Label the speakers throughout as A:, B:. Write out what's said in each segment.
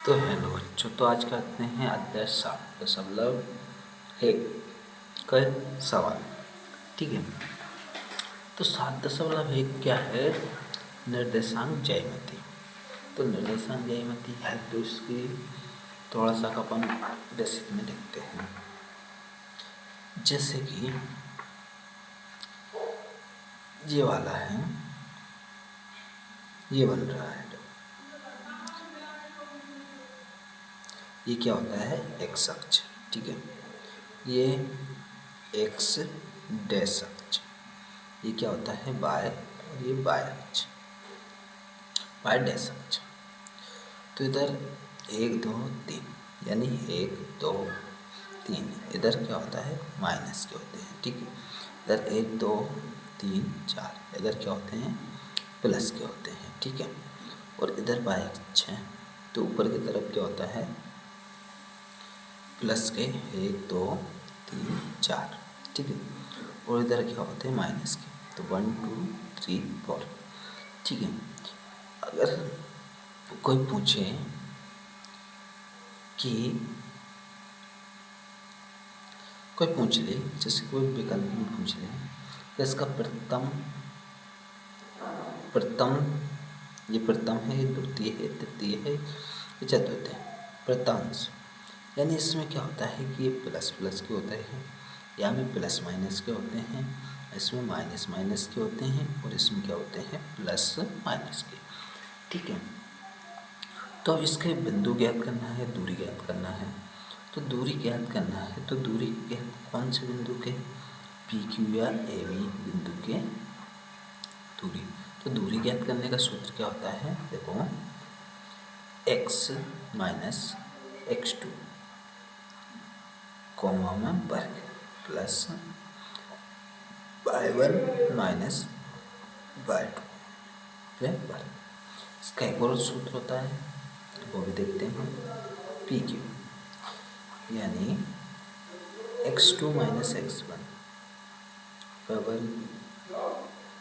A: तो हेलो बच्चों, तो आज करते हैं अध्याय 7.1 का सवाल। ठीक है, तो 7.1 क्या है? निर्देशांक ज्यामिति। तो निर्देशांक ज्यामिति है तो इसकी थोड़ा सा अपन बेसिक में देखते हैं। जैसे कि ये वाला है, ये बन रहा है, ये क्या होता है? एक्स अक्ष। ठीक है, ये एक्स डैश अक्ष, ये क्या होता है? वाई, और ये वाई अक्ष, वाई डैश अक्ष। तो इधर 1 2 3 यानी 1 2 3, इधर क्या होता है? माइनस के होते हैं। ठीक है, इधर 1 2 3 4, इधर क्या होते हैं? प्लस के होते हैं। ठीक है, और इधर वाई अक्ष है तो ऊपर की तरफ क्या होता है? प्लस के 1 2 3 4। ठीक है, और इधर क्या होते हैं? माइनस के, तो 1 2 3 4। ठीक है, अगर कोई पूछे कि कोई पूछ ले, जैसे कोई विकल्प में पूछ ले तो इसका प्रथम प्रथम ये प्रथम है, ये द्वितीय है, तृतीय है, ये चतुर्थ है, प्रथमांश। यानी इसमें क्या होता है कि ये प्लस प्लस के होते हैं, या में प्लस माइनस के होते हैं, इसमें माइनस माइनस के होते हैं, और इसमें क्या होते हैं? प्लस माइनस के। ठीक है, तो इसके बिंदु ज्ञात करना है, दूरी ज्ञात करना है। तो दूरी ज्ञात करना है तो दूरी ज्ञात कौन से बिंदु के? पी क्यू या ए बी बिंदु के दूरी। तो दूरी ज्ञात करने का सूत्र क्या होता है? देखो, x माइनस x2 कॉमा में वर्ग प्लस y1 माइनस y2 पे वर्ग। इसका एक और सूत्र होता है, वो भी देखते हैं। पी क्यू यानी x2 माइनस x1 पे वर्ग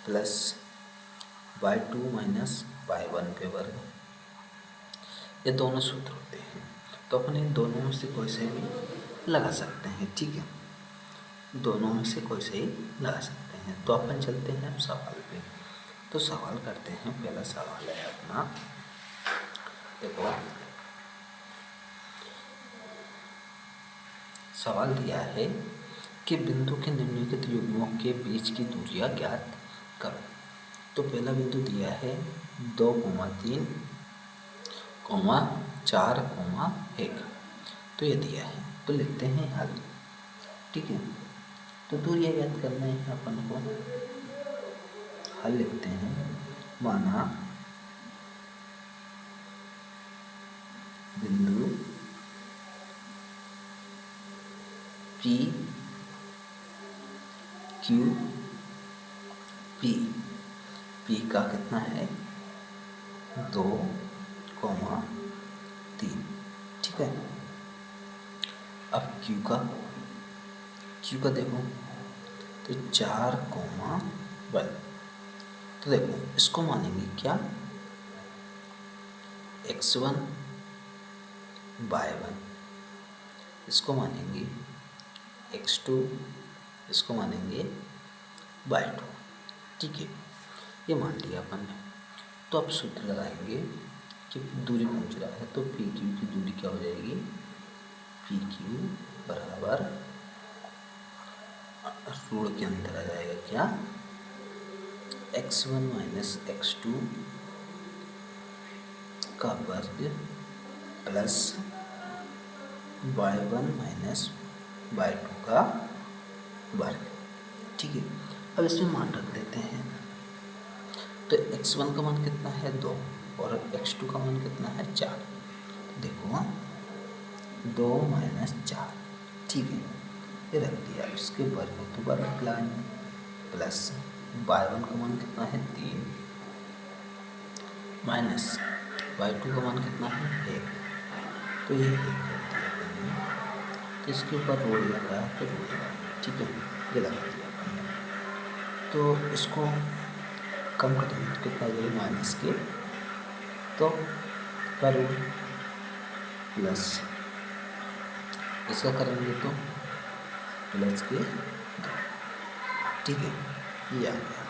A: प्लस y2 माइनस y1 पे वर्ग। ये दोनों सूत्र होते हैं, तो अपन इन दोनों में से कोई से भी लगा सकते हैं। ठीक है, दोनों में से कोई से ही लगा सकते हैं। तो अपन चलते हैं अब सवाल पे। तो सवाल करते हैं, पहला सवाल है अपना, देखो सवाल दिया है कि बिंदु के निम्नलिखित युग्मों के बीच की दूरियां ज्ञात करो। तो पहला बिंदु दिया है 2,3, 4, 1। तो ये दिया है, तो लिखते हैं हल। ठीक है, तो दूरियां ज्ञात करना है अपन को, हल लिखते हैं। माना बिंदु पी क्यू पी, पी का कितना है? 2, 3। ठीक है, अब क्यू का देखो तो 4, 1। तो देखो इसको मानेंगे क्या? x1 y1, इसको मानेंगे x2, इसको मानेंगे y2। ठीक है, ये मान लिया अपन ने। तो अब सूत्र लगाएंगे कि दूरी पूछ रहा है, तो पी क्यू की दूरी क्या हो जाएगी? पी क्यू बराबर ऋण के अंदर आ जाएगा क्या? x1 माइनस x2 का वर्ग प्लस y1 माइनस y2 का वर्ग। ठीक है, अब इसमें मान रख देते हैं। तो x1 का मान कितना है? 2, और x2 का मान कितना है? 4। देखो 2 माइनस 4। ठीक है, ये रख दिया, उसके वर्ग तो वर्ग लाएंगे प्लस y1 का मान कितना है? 3 माइनस y2 का मान कितना है? 1। तो ये 1 कर दिया अपन ने, तो इसके ऊपर रोड लगा है तो रोड लगाएंगे। ठीक है, ये लगा दिया अपन ने। तो इसको कम करेंगे तो कितना जाएगा? माइनस के, तो पर प्लस इसका करेंगे तो प्लस के 2, ठीक है, ये आ गया।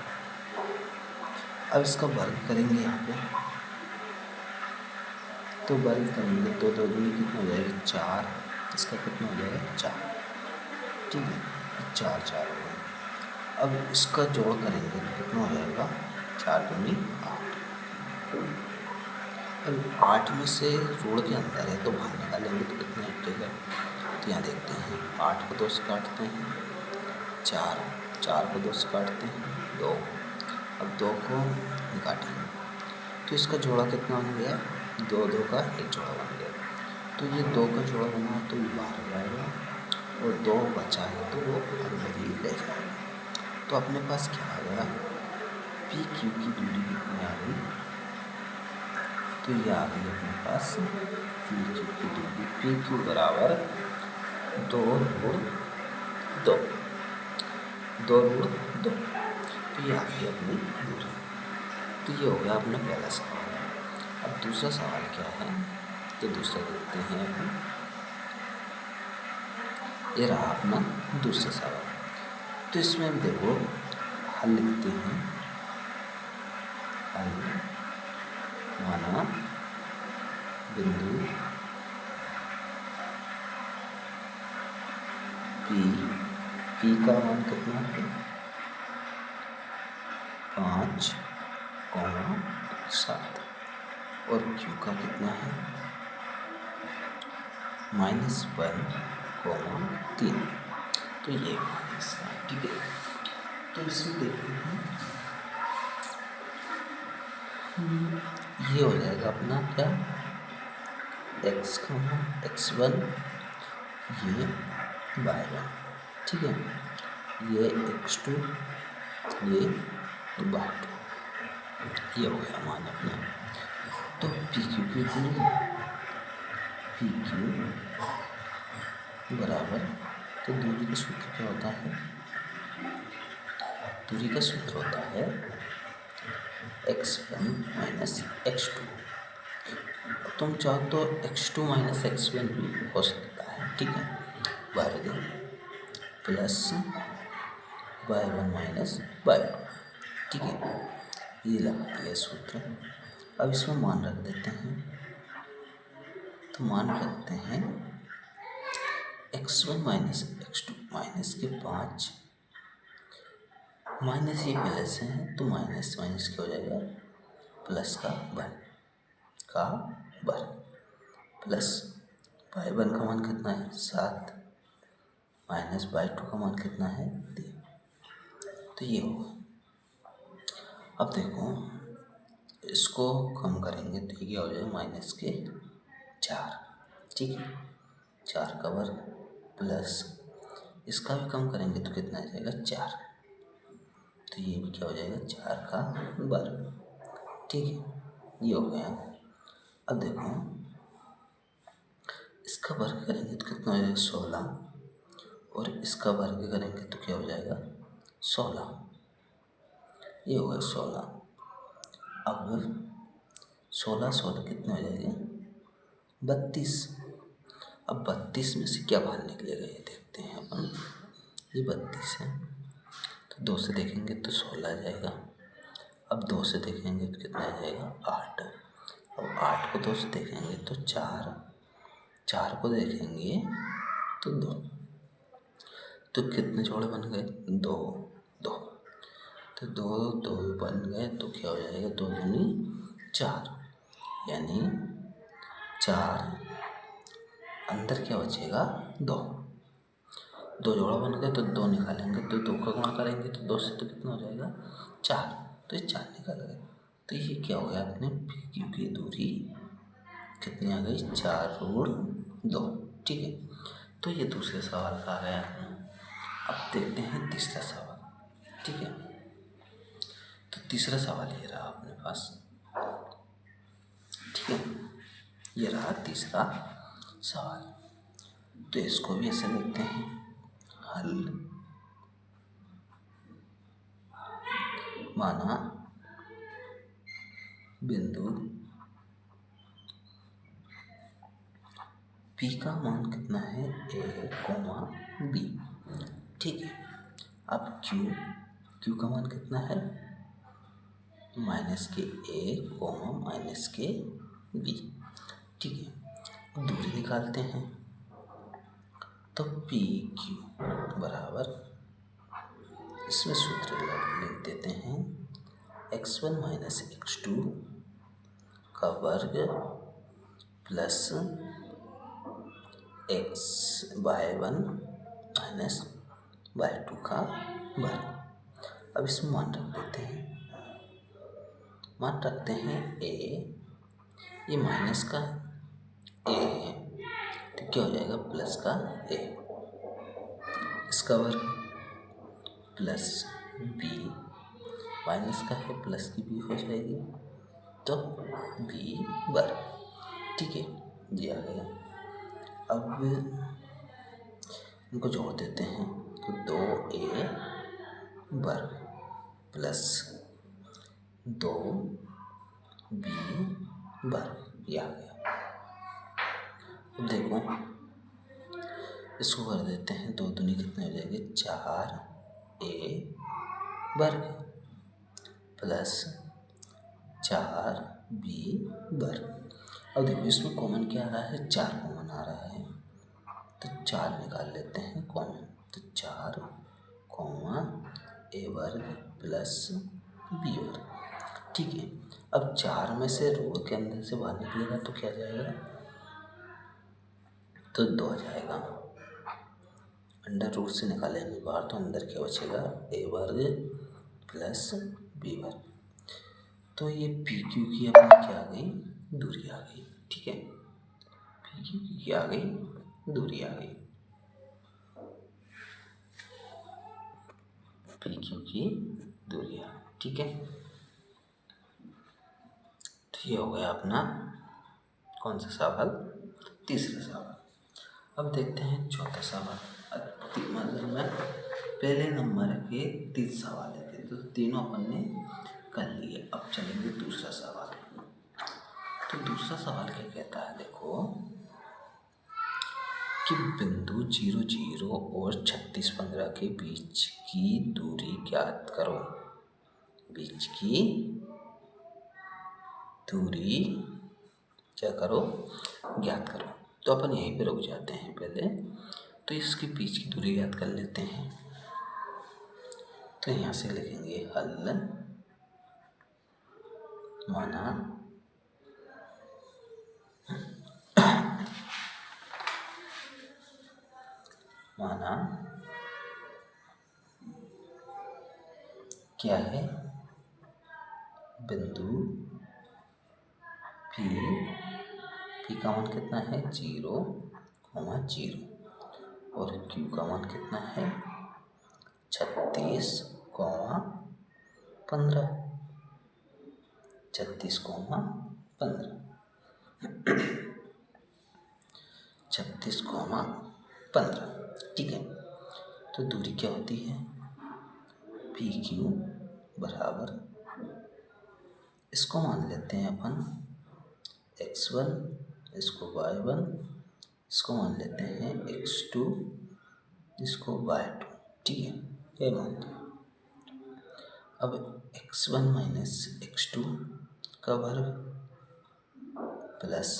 A: अब इसका वर्ग करेंगे यहाँ पे, तो वर्ग करेंगे तो 2 दूनी कितना हो जाएगा 4, इसका कितना हो जाएगा 4, ठीक है, 4 4 हो गया। अब इसका जोड़ करेंगे तो कितना हो जाएगा 4 दूनी 8। अब 8 में से जोड़ के अंदर है तो बाहर निकालेंगे तो कितना हटेगा, तो यहाँ देखते हैं 8 को 2 से काटते हैं 4, 4 को 2 से काटते हैं 2, अब 2 को निकालेंगे तो इसका जोड़ा कितना बन गया, 2 2 का एक जोड़ा बन गया। तो ये 2 का जोड़ा बना तो ये बाहर हो जाएगा और 2 बचा है तो वो अंदर ही रह जाएगा। तो अपने पास क्या आ गया, पी क्यू की दूरी कितनी आ गई, तो ये आ गई अपने पास पी क्यू की दूरी, पी क्यू बराबर 2 √2, 2 √2, तो ये आ गई अपनी दूरी। तो ये हो गया अपना पहला सवाल। अब दूसरा सवाल क्या है, तो दूसरा देखते हैं अपन, ये रहा अपना दूसरा सवाल। तो इसमें हम देखो हल लिखते हैं, हल माना बिंदु पी का मान कितना है 5, 7 और क्यू का कितना है -1, 3। तो ये इसका, ठीक है। तो इसमें देखते हैं ये हो जाएगा अपना क्या, x का मान x1, ये y1, ठीक है, ये x2, ये y2, ये हो गया मान अपना। तो पी क्यू की दूरी, पी क्यू बराबर, तो दूरी का सूत्र क्या होता है, दूरी का सूत्र होता है x1 - x2। तुम चाहो तो x2 - x1 भी हो सकता है, ठीक है, वर्ग प्लस y1 - y2, ठीक है, ये लगा दिया सूत्र। अब इसमें मान रख देते हैं, तो मान रखते हैं x1 - x2 माइनस के 5, माइनस ये प्लस है तो माइनस माइनस क्या हो जाएगा, प्लस का वर्ग प्लस y1 का मान कितना है 7 माइनस y2 का मान कितना है 3, तो ये होगा। अब देखो इसको कम करेंगे तो ये क्या हो जाएगा माइनस के 4, ठीक है, 4 का वर्ग प्लस इसका भी कम करेंगे तो कितना आ जाएगा 4, तो ये भी क्या हो जाएगा 4 का वर्ग, ठीक है, ये हो गया। अब देखो इसका वर्ग करेंगे तो कितना हो जाएगा 16 और इसका वर्ग करेंगे तो क्या हो जाएगा 16, ये होगा 16। अब 16 16 कितने हो जाएंगे 32। अब 32 में से क्या बाहर निकलेगा ये देखते हैं अपन, ये 32 है तो 2 से देखेंगे तो 16 आ जाएगा। अब 2 से देखेंगे तो कितना आ जाएगा 8। अब 8 को 2 से देखेंगे तो 4, 4 को देखेंगे तो 2, तो कितने जोड़े बन गए 2 2, तो 2 2 बन गए तो क्या हो जाएगा 2 दूनी 4, यानी 4 अंदर क्या बचेगा 2, 2 जोड़ा बन गए तो 2 निकालेंगे तो 2 का गुणा करेंगे तो 2 से तो कितना हो जाएगा 4, तो ये 4 निकल गए। तो ये क्या हो गया अपने पी क्यू की दूरी कितनी आ गई 4 √2, ठीक है। तो ये दूसरे सवाल का आ गया। अब देखते हैं तीसरा सवाल, ठीक है। तो तीसरा सवाल ये रहा अपने पास, ठीक है, ये रहा तीसरा सवाल। तो इसको भी ऐसे लिखते हैं, हल माना बिंदु p का मान कितना है, a, b। ठीक है। अब q का मान कितना है, -a, -b। ठीक है। अब दूरी निकालते हैं, तो पी क्यू बराबर, इसमें सूत्र लिख देते हैं, x1 - x2 का वर्ग प्लस y1 - y2 का वर्ग। अब इसमें मान रख देते हैं, मान रखते हैं a, ये माइनस का a है तो क्या हो जाएगा, प्लस का a, इसका वर्ग प्लस b, माइनस का है प्लस की b हो जाएगी तो b वर्ग। ठीक है, ये आ गया। अब इनको जोड़ देते हैं तो 2a वर्ग प्लस 2b वर्ग, ये आ गया। अब देखो इसको कर देते हैं, 2 दूनी कितने हो जाएंगे, 4a वर्ग प्लस 4b वर्ग। अब देखो इसमें कॉमन क्या आ रहा है, 4 कॉमन आ रहा है तो 4 निकाल लेते हैं कॉमन, तो 4 a वर्ग प्लस b वर्ग। ठीक है। अब 4 में से रूट के अंदर से बाहर निकलेगा तो क्या जाएगा, तो 2 आ जाएगा। अंडर रूट से निकालेंगे बाहर तो अंदर क्या बचेगा, a वर्ग प्लस b वर्ग। तो ये पी क्यू की अपनी क्या आ गई, दूरी आ गई। ठीक है, पी क्यू की क्या आ गई, दूरी आ गई, पी क्यू की दूरी आ गई। ठीक है, तो ये हो गया अपना कौन सा सवाल, तीसरा सवाल। अब देखते हैं चौथा सवाल। मतलब मैं पहले नंबर के 3 सवाल है तो तीनों अपन ने कर लिए। अब चलेंगे दूसरा सवाल। तो दूसरा सवाल क्या कहता है, देखो कि बिंदु 0, 0 और 36, 15 के बीच की दूरी ज्ञात करो। बीच की दूरी क्या करो, ज्ञात करो। तो अपन यहीं पे रुक जाते हैं पहले, तो इसके बीच की दूरी ज्ञात कर लेते हैं। तो यहाँ से लिखेंगे हल माना क्या है, बिंदु P का मान कितना है, 0, 0 और Q का मान कितना है, 36, 15, 36, 15, 36, 15। ठीक है, तो दूरी क्या होती है, पी क्यू बराबर, इसको मान लेते हैं अपन x1, इसको y1, इसको मान लेते हैं x2, इसको y2। ठीक है, ये मानते हैं। अब x1 - x2 का वर्ग प्लस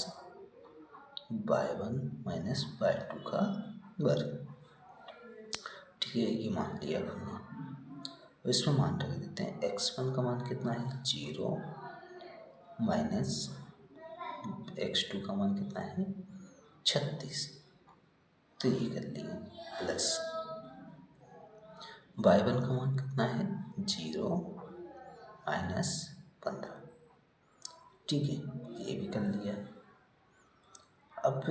A: y1 - y2 का वर्ग। ठीक है, ये मान लिया हमने। अब इसमें मान रख देते हैं, x1 का मान कितना है, 0 माइनस x2 का मान कितना है, 36, तो ये कर लिए प्लस y1 का मान कितना है, 0 माइनस 15। ठीक है, ये भी कर लिया। अब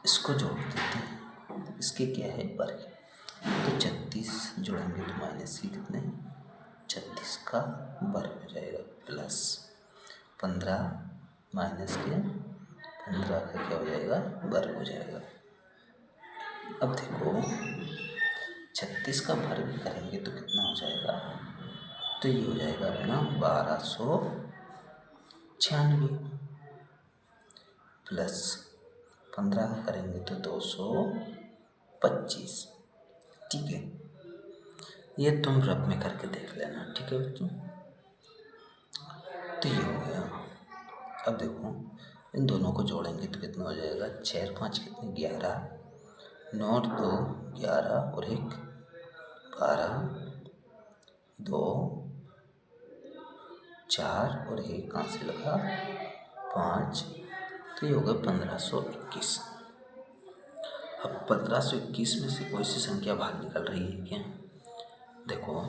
A: इसको जोड़ देते हैं, इसके क्या है, वर्ग। तो 36 जोड़ेंगे तो माइनस की कितने, 36 का वर्ग हो जाएगा प्लस 15 माइनस के 15 का क्या हो जाएगा, वर्ग हो जाएगा। अब देखो 36 का वर्ग करेंगे तो कितना हो जाएगा, तो ये हो जाएगा अपना 1296 प्लस 15 करेंगे तो 225। ठीक है, ये तुम रब में करके देख लेना। ठीक है बच्चों, तो ये हो गया। अब देखो इन दोनों को जोड़ेंगे तो कितना हो जाएगा, 6 और 5 कितने, 11, 9 और 2 11 और 1 12, 2 4 और 1 कहाँ से लगा 5, तो ये होगा 1521। अब 1521 में से कोई सी संख्या बाहर निकल रही है क्या? देखो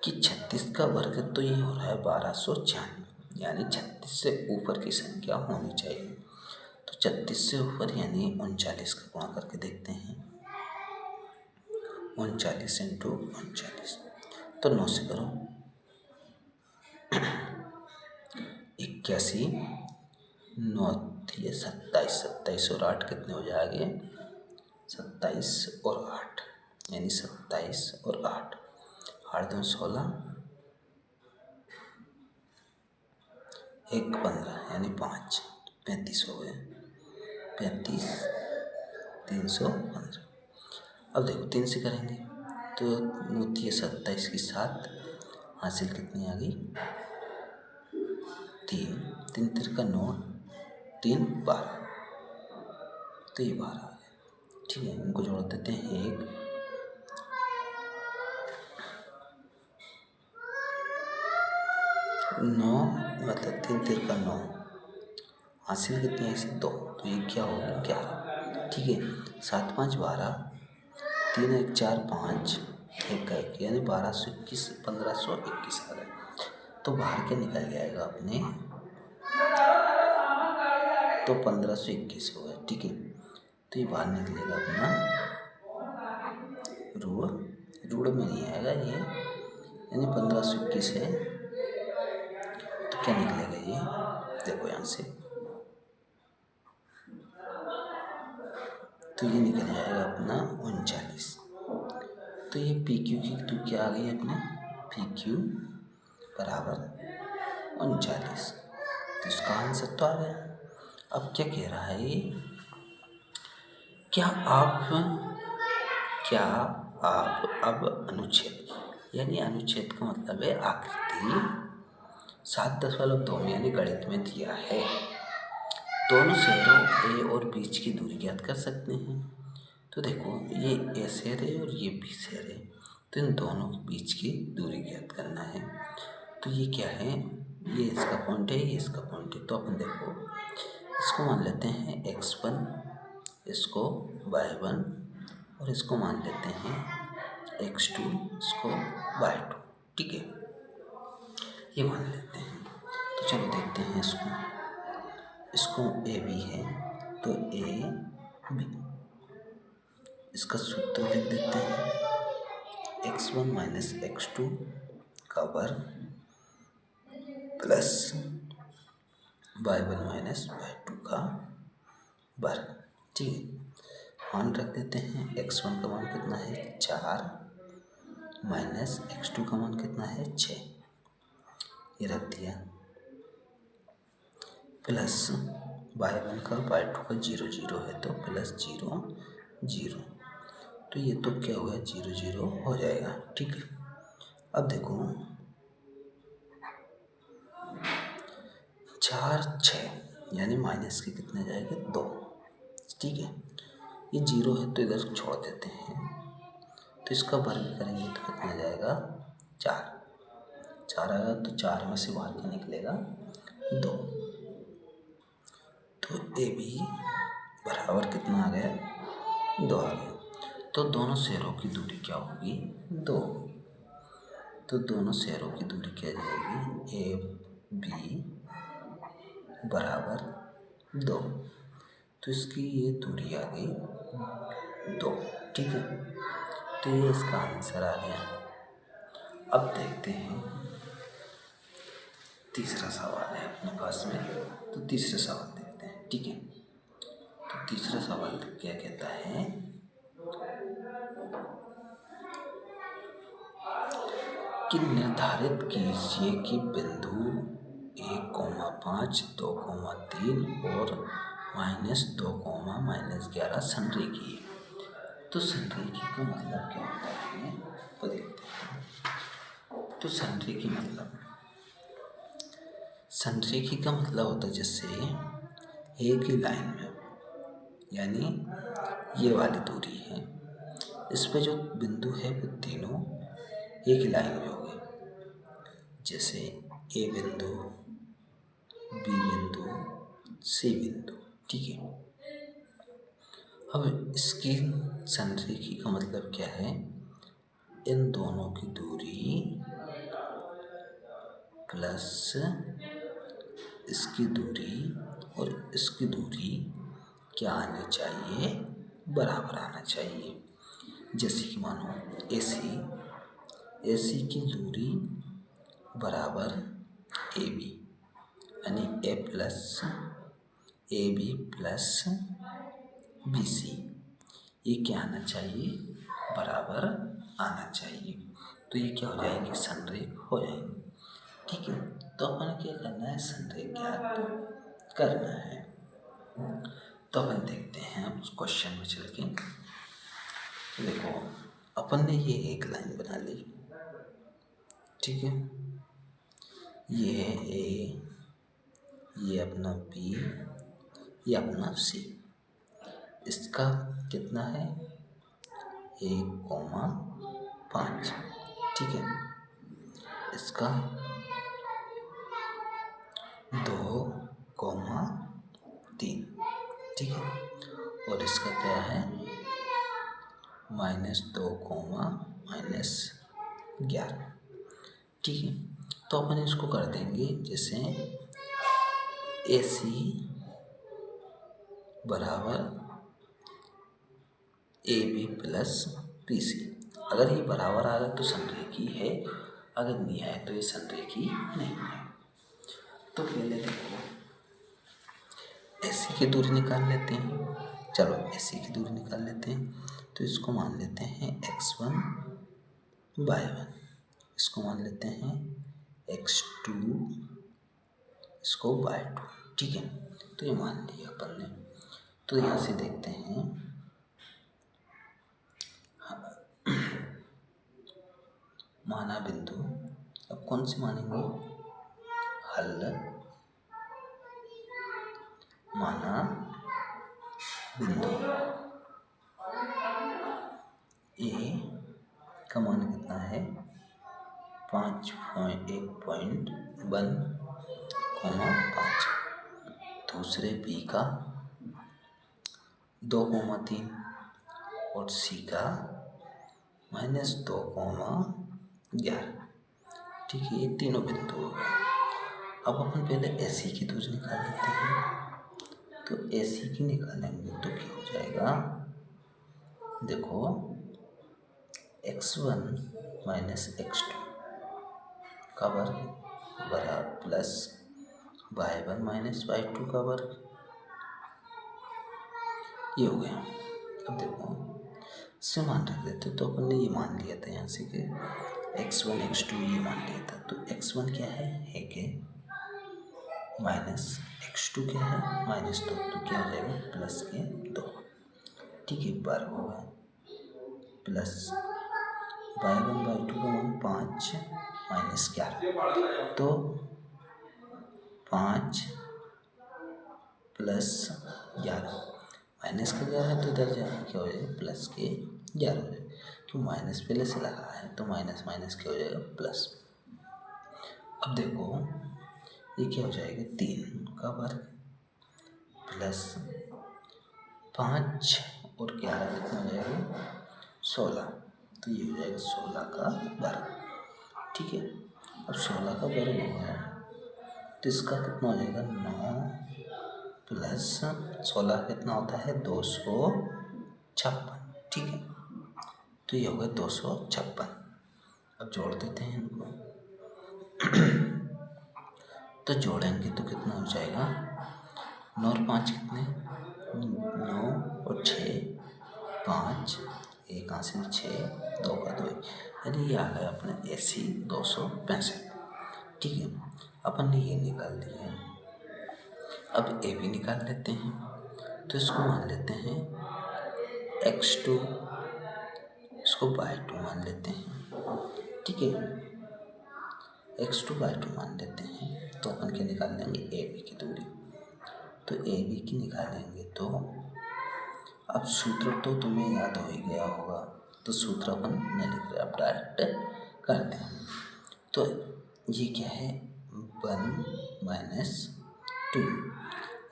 A: कि 36 का वर्ग तो ये हो रहा है 1296, यानी 36 से ऊपर की संख्या होनी चाहिए। तो 36 से ऊपर यानी 39 का गुणा करके देखते हैं। 39 इंटू 39, तो 9 से करो 81, 9 थी 27, 27 और 8 कितने हो जाएंगे, 27 और 8 यानी 27 और 8, 8 2 16, 1 15 यानी 5, 35 हो गए, 35 315। अब देखो 3 से करेंगे तो 9 थी 27 की 7, हासिल कितनी आ गई 3, 3 तिरका 9, 3 12, तो ये 12 आ गया। ठीक है, इनको जोड़ देते हैं। 1 9 मतलब 3 तिरका 9, हासिल कितनी है इसे 2, तो ये क्या होगा 11। ठीक है, 7 5 12, 3 1 4 5, 1 का 1 यानी 1221, 1521 आ गए। तो बाहर क्या निकल जाएगा अपने, तो 1521 हो गए। ठीक है, तो ये बाहर निकलेगा अपना रूढ़ में नहीं आएगा ये, यानी 1521 है, तो क्या निकलेगा ये, देखो यहाँ से, तो ये निकल जाएगा अपना 39। तो ये पी क्यू की तो क्या आ गई अपने, पी क्यू बराबर 39, तो इसका आंसर तो आ गया। अब क्या कह रहा है ये, क्या आप अब अनुच्छेद, यानी अनुच्छेद का मतलब है आकृति 7.2 में यानी गणित में दिया है, दोनों शहरों ए और बीच की दूरी ज्ञात कर सकते हैं। तो देखो ये ए शहर है और ये बी शहर है, तो इन दोनों के बीच की दूरी ज्ञात करना है। तो ये क्या है, ये इसका पॉइंट है, ये इसका पॉइंट है। तो अपन देखो इसको मान लेते हैं x1, इसको y1 और इसको मान लेते हैं x2, इसको y2। ठीक है, ये मान लेते हैं। तो चलो देखते हैं इसको ए बी है तो ए बी, इसका सूत्र लिख देते हैं, x1 माइनस x2 का वर्ग प्लस y1 माइनस y2 का वर्ग। ठीक है, मान रख देते हैं, x1 का मान कितना है 4 माइनस x2 का मान कितना है 6, ये रख दिया, प्लस y1 का y2 का 0 0 है तो प्लस 0 0, तो ये तो क्या हुआ 0 0 हो जाएगा। ठीक है, अब देखो 4 6 यानी माइनस के कितने जाएंगे 2। ठीक है, ये 0 है तो इधर छोड़ देते हैं, तो इसका वर्ग करेंगे तो कितना जाएगा 4 आएगा, तो 4 में से बाहर क्या निकलेगा 2, तो ए बी बराबर कितना आ गया 2 आ गया। तो दोनों शहरों की दूरी क्या होगी 2 होगी, तो दोनों शहरों की दूरी क्या जाएगी ए बी बराबर 2, तो इसकी ये दूरी आ गई 2। ठीक है, तो ये इसका आंसर आ गया। अब देखते हैं तीसरा सवाल है अपने पास में, तो तीसरा सवाल देखते हैं। ठीक है, तो तीसरा सवाल क्या कहता है कि निर्धारित कीजिए कि बिंदु 1,5, 2,3 और -2, -11 संरेखीय। तो संरेखी का मतलब क्या होता है वो देखते हैं। तो संरेखी का मतलब होता है जैसे एक ही लाइन में, यानी ये वाली दूरी है, इस पे जो बिंदु है वो तीनों एक ही लाइन में हो गए। जैसे ए बिंदु, बी बिंदु, सी बिंदु, ठीक है। अब इसकी संरेखी का मतलब क्या है, इन दोनों की दूरी प्लस इसकी दूरी और इसकी दूरी क्या आनी चाहिए, बराबर आना चाहिए। जैसे कि मानो AC की दूरी बराबर AB, यानी AB प्लस BC, ये क्या आना चाहिए, बराबर आना चाहिए। तो ये क्या हो जाएंगे, संरेख हो जाएंगे, ठीक है। तो अपन क्या करना है, संरेख ज्ञात करना है। तो अपन देखते हैं अब क्वेश्चन में चल के। देखो अपन ने ये एक लाइन बना ली, ठीक है। ये है A, ये अपना B, ये अपना C। इसका कितना है, 1,5, ठीक है। इसका 2,3, ठीक है। और इसका क्या है, -2, ठीक है। तो अपन इसको कर देंगे जैसे AC बराबर AB प्लस BC। अगर ये बराबर आ गया तो संरेखी है, अगर नहीं आए तो ये संरेखी नहीं है। तो पहले देखो AC की दूरी निकाल लेते हैं। चलो AC की दूरी निकाल लेते हैं। तो इसको मान लेते हैं x1 y1, इसको मान लेते हैं x2, इसको y2, ठीक है। तो ये मान लिया अपन ने। तो यहाँ से देखते हैं, माना बिंदु, अब कौन से मानेंगे, हल माना बिंदु ए का मान कितना है, 1.1,5, दूसरे बी का 2,3 और सी का -2,11, ठीक है। ये तीनों बिंदु हो गए। अब अपन पहले AC की दूरी निकाल लेते हैं। तो AC की निकालेंगे तो क्या हो जाएगा, देखो x1 -x2 का वर्ग बराबर प्लस y1 -y2 का वर्ग, ये हो गया। अब देखो इससे मान रख देते, तो अपन ने ये मान लिया था यहाँ से कि x1 x2 ये मान लिया था। तो x1 क्या है, 1 है, माइनस x2 क्या है, -2, तो क्या हो जाएगा, प्लस के 2, ठीक है, वर्ग होगा प्लस y1 y2 का मान 5 -11, तो 5 + 11, माइनस का 11 तो इधर जाके क्या हो जाएगा, प्लस के 11 हो जाएगा। तो माइनस पहले से लगा है तो माइनस माइनस क्या हो जाएगा, प्लस। अब देखो ये क्या हो जाएगा, 3 का वर्ग प्लस 5 और 11 कितना हो जाएगा, 16, तो ये हो जाएगा 16 का वर्ग, ठीक है। अब 16 का वर्ग होगा तो इसका कितना हो जाएगा, 9 प्लस 16 कितना होता है, 256, ठीक है। तो ये होगा 256। अब जोड़ देते हैं इनको। तो जोड़ेंगे तो कितना हो जाएगा, 9 और 5 कितने, 9 और 6 5, 1 यहाँ से 6, 2 का 2, यानी ये आ गया अपने AC 265, ठीक है। अपन ने ये निकाल लिया। अब AB निकाल लेते हैं। तो इसको मान लेते हैं x2, इसको y2 मान लेते हैं। ठीक है, x2 y2 मान लेते हैं। तो अपन क्या निकाल लेंगे, ए बी की दूरी। तो ए बी की निकालेंगे तो अब सूत्र तो तुम्हें याद हो ही गया होगा, तो सूत्र अपन नहीं लिख रहे, अब डायरेक्ट करते हैं। तो ये क्या है, 1 - 2,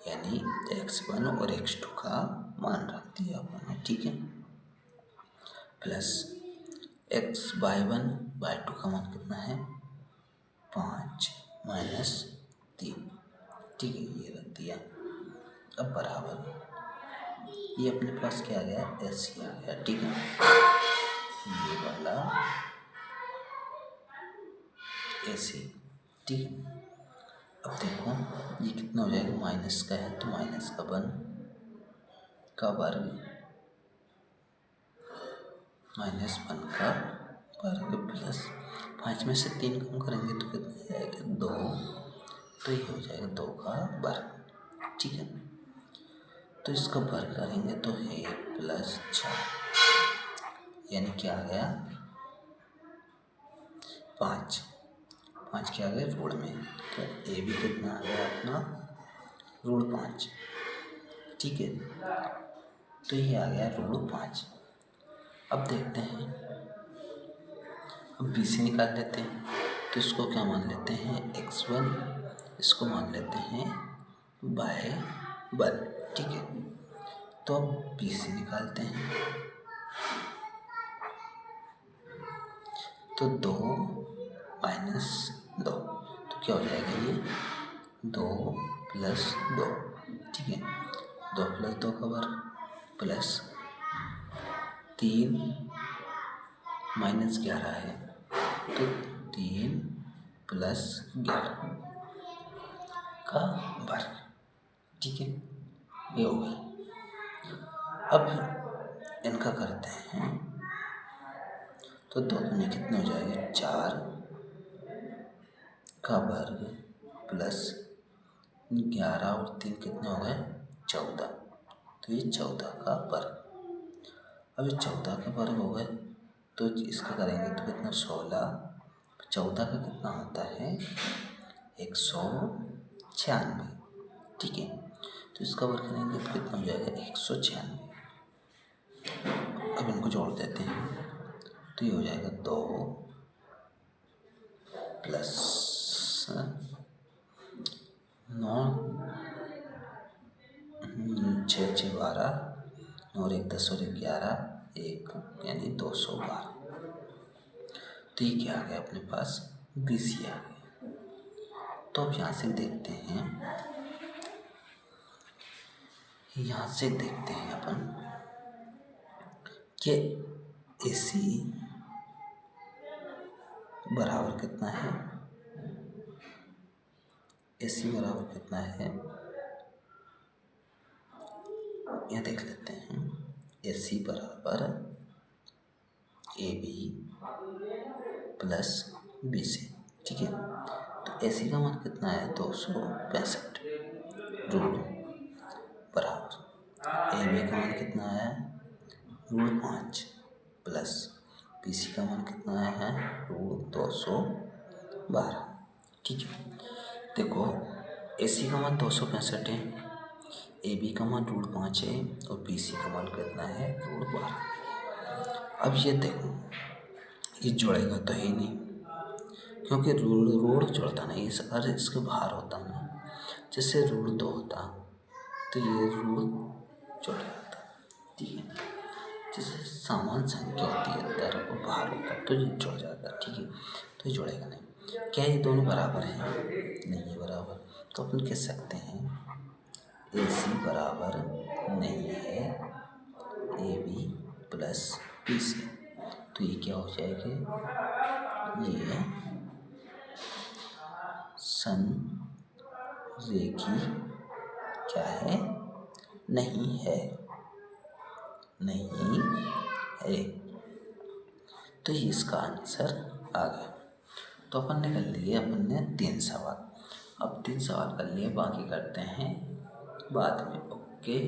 A: यानी x1 और x2 का मान रख दिया अपन ने। ठीक है, प्लस y1 y2 का मान कितना है, 5 - 3। ठीक है, ये रख दिया। अब बराबर ये अपने पास क्या आ गया, ऐसे आ गया। ठीक है, ये वाला ऐसे। ठीक है, अब देखो ये कितना हो जाएगा, माइनस का है तो माइनस का 1 का वर्ग, -1 का वर्ग प्लस 5 में से 3 कम करेंगे तो कितना आएगा, 2। तो ये हो जाएगा 2 का वर्ग। ठीक है, तो इसका वर्ग करेंगे तो है +4, यानी क्या आ गया, 5 क्या आ गया रूट में। तो ए भी कितना आ गया अपना, √5। ठीक है, तो ये आ गया √5। अब देखते हैं, अब बी से निकाल लेते हैं। तो इसको क्या मान लेते हैं, x1, इसको मान लेते हैं y1। ठीक है, तो अब बी से निकालते हैं तो 2 - 2, तो क्या हो जाएगा ये, 2 + 2। ठीक है, 2 + 2 का वर्ग प्लस 3 - 11 है, तो 3 + 11 का वर्ग। ठीक है, ये हो गया। अब इनका करते हैं तो 2 में कितने हो जाएंगे, 4 का वर्ग प्लस 11 और 3 कितने हो गए, 14। तो ये 14 का वर्ग। अब ये 14 के वर्ग हो गए तो इसका करेंगे तो कितना, 16। 14 का कितना होता है, 196। ठीक है, तो इसका वर्ग करेंगे तो कितना हो जाएगा, 196। अब इनको जोड़ देते हैं तो ये हो जाएगा 2 + 9, 6 × 6 = 12, 9 और 1 10 और 1 11, 1 यानी 212। तो ये क्या आ गया अपने पास, BC आ गया। तो अब यहाँ से देखते हैं, अपन कि AC बराबर कितना है, AC बराबर कितना है, यह देख लेते हैं। AC बराबर AB + BC। ठीक है, तो AC का मान कितना है, 265 रूट बराबर AB का मान कितना है, √5 प्लस BC का मान कितना है, √212। ठीक है, देखो AC का मान 265 है, AB का मान √5 है और BC का मान कितना है, √12। अब ये देखो, ये जुड़ेगा तो है नहीं, क्योंकि रूट जुड़ता नहीं, अगर इसके बाहर होता ना, जैसे √2 होता तो ये रूट जुड़ जाता। ठीक है, जैसे समान संख्या होती है अंदर और बाहर होता तो ये जुड़ जाता। ठीक है, तो ये जुड़ेगा नहीं। क्या ये दोनों बराबर हैं, नहीं है बराबर, तो अपन कह सकते हैं AC बराबर नहीं है AB + BC। तो ये क्या हो जाएगा, ये समरेखी क्या है, नहीं है, नहीं है। तो ये इसका आंसर आ गया। तो अपन ने कर लिए, अपन ने 3 सवाल। अब 3 सवाल कर लिए, बाकी करते हैं बाद में। ओके।